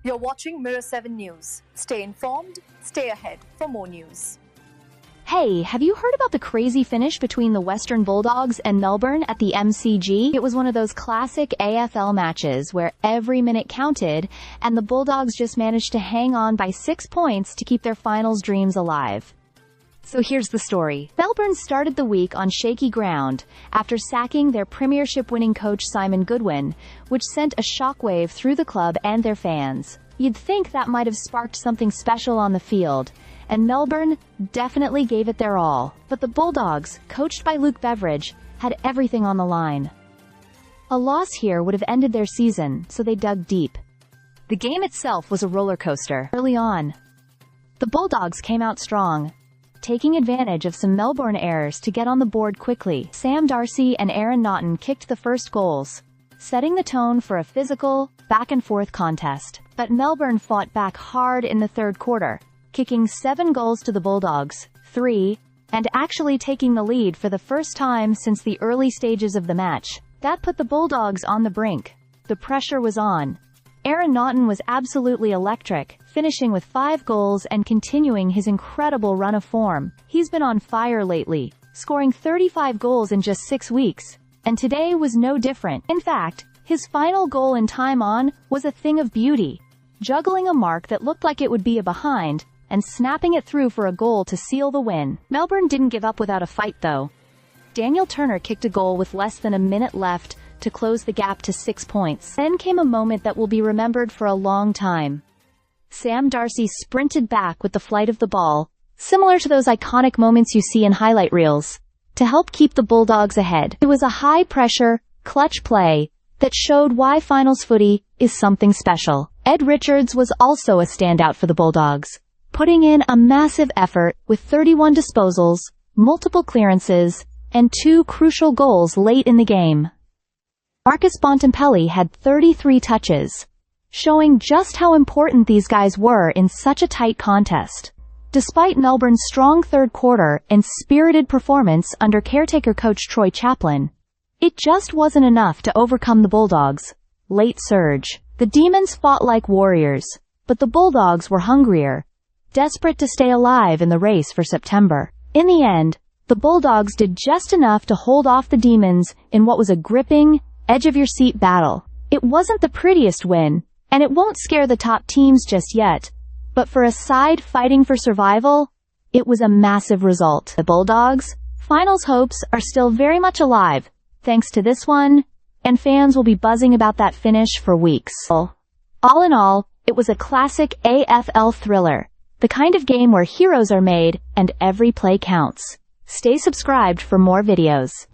You're watching Mirror 7 News. Stay informed, stay ahead for more news. Hey, have you heard about the crazy finish between the Western Bulldogs and Melbourne at the MCG? It was one of those classic AFL matches where every minute counted, and the Bulldogs just managed to hang on by 6 points to keep their finals dreams alive. So here's the story. Melbourne started the week on shaky ground after sacking their premiership-winning coach Simon Goodwin, which sent a shockwave through the club and their fans. You'd think that might have sparked something special on the field, and Melbourne definitely gave it their all. But the Bulldogs, coached by Luke Beveridge, had everything on the line. A loss here would have ended their season, so they dug deep. The game itself was a roller coaster. Early on, the Bulldogs came out strong, taking advantage of some Melbourne errors to get on the board quickly. Sam Darcy and Aaron Naughton kicked the first goals, setting the tone for a physical, back-and-forth contest. But Melbourne fought back hard in the third quarter, kicking 7 goals to the Bulldogs, 3, and actually taking the lead for the first time since the early stages of the match. That put the Bulldogs on the brink. The pressure was on. Aaron Naughton was absolutely electric, finishing with 5 goals and continuing his incredible run of form. He's been on fire lately, scoring 35 goals in just 6 weeks, and today was no different. In fact, his final goal in time on was a thing of beauty, juggling a mark that looked like it would be a behind, and snapping it through for a goal to seal the win. Melbourne didn't give up without a fight though. Daniel Turner kicked a goal with less than a minute left to close the gap to 6 points. Then came a moment that will be remembered for a long time. Sam Darcy sprinted back with the flight of the ball, similar to those iconic moments you see in highlight reels, to help keep the Bulldogs ahead. It was a high-pressure, clutch play that showed why finals footy is something special. Ed Richards was also a standout for the Bulldogs, putting in a massive effort with 31 disposals, multiple clearances, and 2 crucial goals late in the game. Marcus Bontempelli had 33 touches, showing just how important these guys were in such a tight contest. Despite Melbourne's strong third quarter and spirited performance under caretaker coach Troy Chaplin, it just wasn't enough to overcome the Bulldogs' late surge. The Demons fought like warriors, but the Bulldogs were hungrier, desperate to stay alive in the race for September. In the end, the Bulldogs did just enough to hold off the Demons in what was a gripping, edge-of-your-seat battle. It wasn't the prettiest win, and it won't scare the top teams just yet, but for a side fighting for survival, it was a massive result. The Bulldogs' finals hopes are still very much alive, thanks to this one, and fans will be buzzing about that finish for weeks. All in all, it was a classic AFL thriller, the kind of game where heroes are made and every play counts. Stay subscribed for more videos.